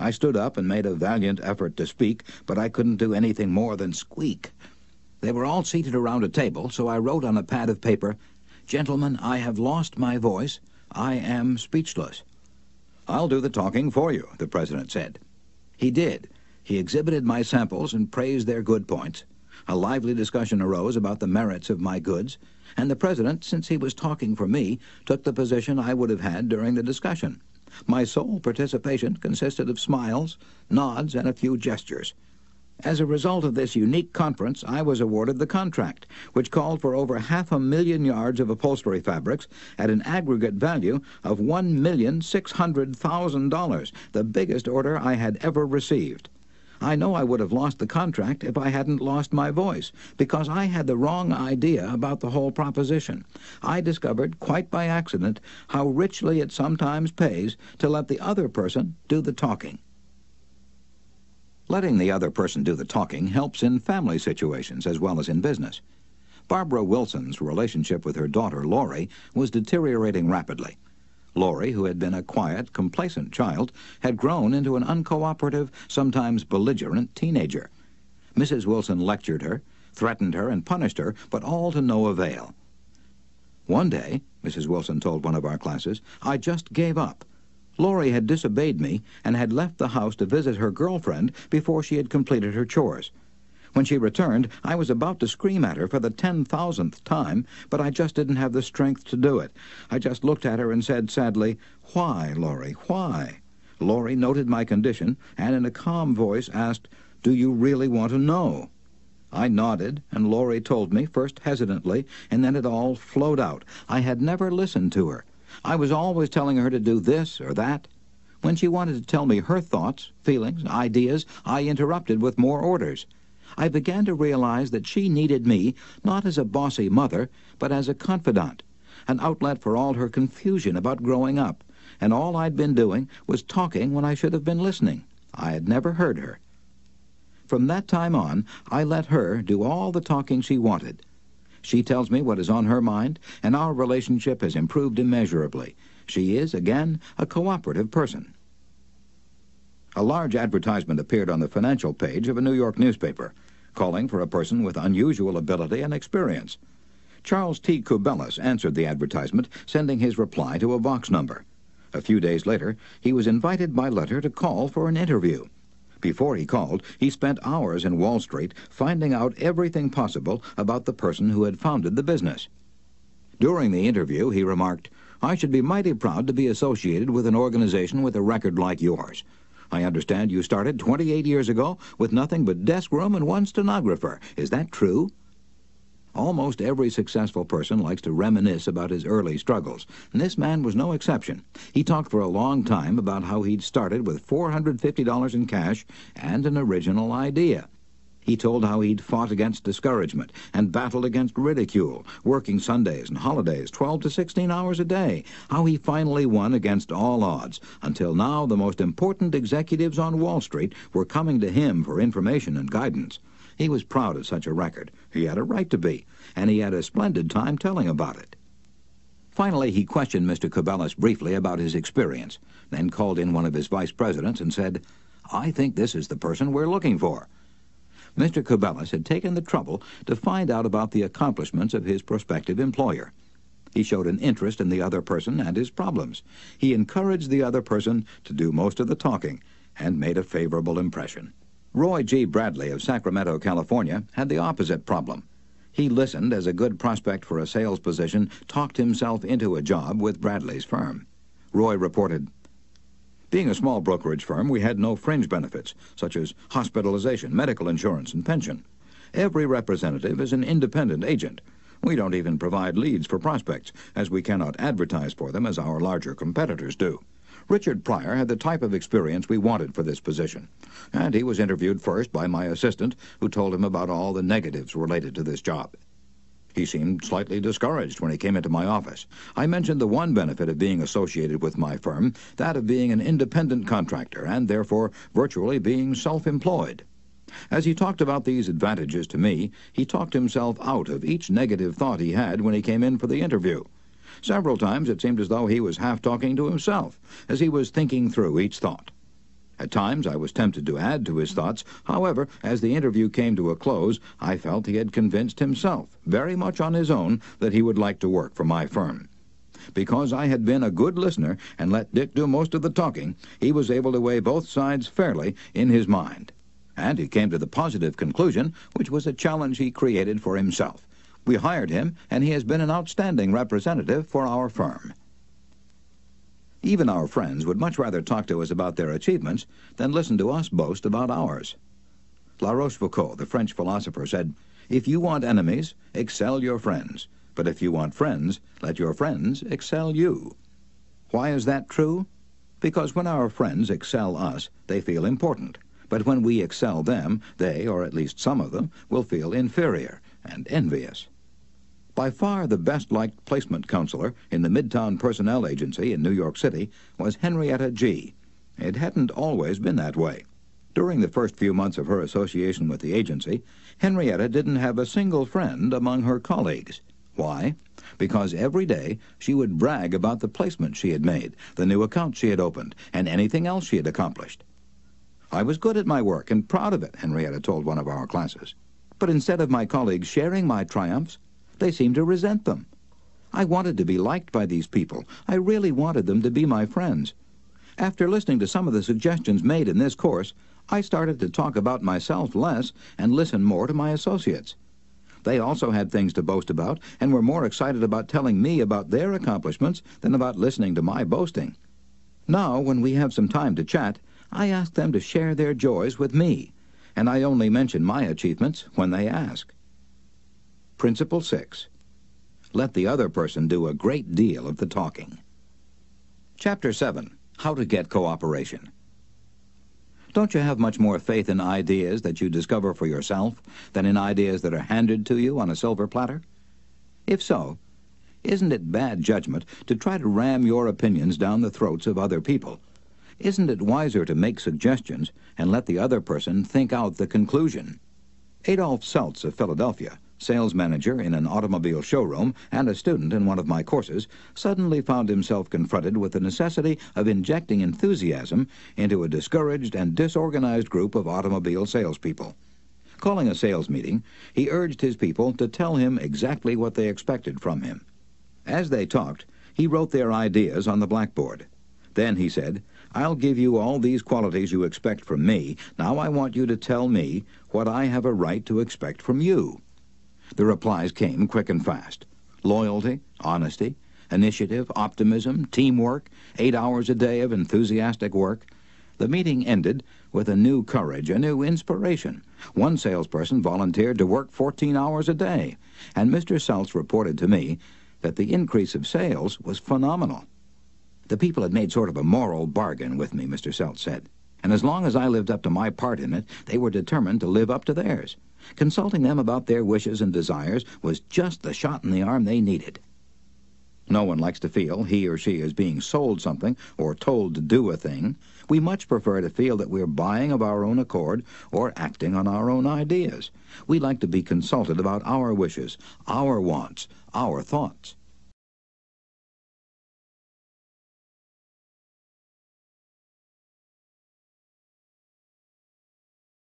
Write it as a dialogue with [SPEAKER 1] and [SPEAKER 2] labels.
[SPEAKER 1] I stood up and made a valiant effort to speak, but I couldn't do anything more than squeak. They were all seated around a table, so I wrote on a pad of paper, "Gentlemen, I have lost my voice. I am speechless." "I'll do the talking for you," the president said. He did. He exhibited my samples and praised their good points. A lively discussion arose about the merits of my goods, and the president, since he was talking for me, took the position I would have had during the discussion. My sole participation consisted of smiles, nods, and a few gestures. As a result of this unique conference, I was awarded the contract, which called for over 500,000 yards of upholstery fabrics at an aggregate value of $1,600,000, the biggest order I had ever received. I know I would have lost the contract if I hadn't lost my voice, because I had the wrong idea about the whole proposition. I discovered, quite by accident, how richly it sometimes pays to let the other person do the talking. Letting the other person do the talking helps in family situations as well as in business. Barbara Wilson's relationship with her daughter, Lori, was deteriorating rapidly. Lori, who had been a quiet, complacent child, had grown into an uncooperative, sometimes belligerent teenager. Mrs. Wilson lectured her, threatened her, and punished her, but all to no avail. "One day," Mrs. Wilson told one of our classes, "I just gave up. Lori had disobeyed me and had left the house to visit her girlfriend before she had completed her chores. When she returned, I was about to scream at her for the 10,000th time, but I just didn't have the strength to do it. I just looked at her and said sadly, 'Why, Lori, why?' Lori noted my condition and in a calm voice asked, 'Do you really want to know?' I nodded, and Lori told me, first hesitantly, and then it all flowed out. I had never listened to her. I was always telling her to do this or that. When she wanted to tell me her thoughts, feelings, ideas, I interrupted with more orders. I began to realize that she needed me, not as a bossy mother, but as a confidant, an outlet for all her confusion about growing up, and all I'd been doing was talking when I should have been listening. I had never heard her. From that time on, I let her do all the talking she wanted. She tells me what is on her mind, and our relationship has improved immeasurably. She is, again, a cooperative person." A large advertisement appeared on the financial page of a New York newspaper, calling for a person with unusual ability and experience. Charles T. Kubellis answered the advertisement, sending his reply to a box number. A few days later, he was invited by letter to call for an interview. Before he called, he spent hours in Wall Street finding out everything possible about the person who had founded the business. During the interview, he remarked, "I should be mighty proud to be associated with an organization with a record like yours. I understand you started 28 years ago with nothing but desk room and one stenographer. Is that true?" Almost every successful person likes to reminisce about his early struggles, and this man was no exception. He talked for a long time about how he'd started with $450 in cash and an original idea. He told how he'd fought against discouragement and battled against ridicule, working Sundays and holidays 12 to 16 hours a day, how he finally won against all odds. Until now, the most important executives on Wall Street were coming to him for information and guidance. He was proud of such a record. He had a right to be, and he had a splendid time telling about it. Finally, he questioned Mr. Kubellis briefly about his experience, then called in one of his vice presidents and said, "I think this is the person we're looking for." Mr. Kubellis had taken the trouble to find out about the accomplishments of his prospective employer. He showed an interest in the other person and his problems. He encouraged the other person to do most of the talking and made a favorable impression. Roy G. Bradley of Sacramento, California, had the opposite problem. He listened as a good prospect for a sales position talked himself into a job with Bradley's firm. Roy reported, "Being a small brokerage firm, we had no fringe benefits, such as hospitalization, medical insurance, and pension. Every representative is an independent agent. We don't even provide leads for prospects, as we cannot advertise for them as our larger competitors do. Richard Pryor had the type of experience we wanted for this position, and he was interviewed first by my assistant, who told him about all the negatives related to this job. He seemed slightly discouraged when he came into my office. I mentioned the one benefit of being associated with my firm, that of being an independent contractor and therefore virtually being self-employed. As he talked about these advantages to me, he talked himself out of each negative thought he had when he came in for the interview. Several times it seemed as though he was half talking to himself, as he was thinking through each thought. At times I was tempted to add to his thoughts. However, as the interview came to a close, I felt he had convinced himself, very much on his own, that he would like to work for my firm. Because I had been a good listener and let Dick do most of the talking, he was able to weigh both sides fairly in his mind. And he came to the positive conclusion, which was a challenge he created for himself. We hired him, and he has been an outstanding representative for our firm. Even our friends would much rather talk to us about their achievements than listen to us boast about ours. La Rochefoucauld, the French philosopher, said, "If you want enemies, excel your friends. But if you want friends, let your friends excel you." Why is that true? Because when our friends excel us, they feel important. But when we excel them, they, or at least some of them, will feel inferior and envious. By far the best-liked placement counselor in the Midtown Personnel Agency in New York City was Henrietta G. It hadn't always been that way. During the first few months of her association with the agency, Henrietta didn't have a single friend among her colleagues. Why? Because every day she would brag about the placement she had made, the new account she had opened, and anything else she had accomplished. "I was good at my work and proud of it," Henrietta told one of our classes. "But instead of my colleagues sharing my triumphs, they seemed to resent them. I wanted to be liked by these people. I really wanted them to be my friends. After listening to some of the suggestions made in this course, I started to talk about myself less and listen more to my associates. They also had things to boast about and were more excited about telling me about their accomplishments than about listening to my boasting. Now, when we have some time to chat, I ask them to share their joys with me, and I only mention my achievements when they ask." Principle 6. Let the other person do a great deal of the talking. Chapter 7. How to Get Cooperation. Don't you have much more faith in ideas that you discover for yourself than in ideas that are handed to you on a silver platter? If so, isn't it bad judgment to try to ram your opinions down the throats of other people? Isn't it wiser to make suggestions and let the other person think out the conclusion? Adolph Seltz of Philadelphia, sales manager in an automobile showroom and a student in one of my courses, suddenly found himself confronted with the necessity of injecting enthusiasm into a discouraged and disorganized group of automobile salespeople. Calling a sales meeting, he urged his people to tell him exactly what they expected from him. As they talked, he wrote their ideas on the blackboard. Then he said, "I'll give you all these qualities you expect from me. Now I want you to tell me what I have a right to expect from you." The replies came quick and fast. Loyalty, honesty, initiative, optimism, teamwork, 8 hours a day of enthusiastic work. The meeting ended with a new courage, a new inspiration. One salesperson volunteered to work 14 hours a day, and Mr. Seltz reported to me that the increase of sales was phenomenal. "The people had made sort of a moral bargain with me," Mr. Seltz said, "and as long as I lived up to my part in it, they were determined to live up to theirs. Consulting them about their wishes and desires was just the shot in the arm they needed." No one likes to feel he or she is being sold something or told to do a thing. We much prefer to feel that we're buying of our own accord or acting on our own ideas. We like to be consulted about our wishes, our wants, our thoughts.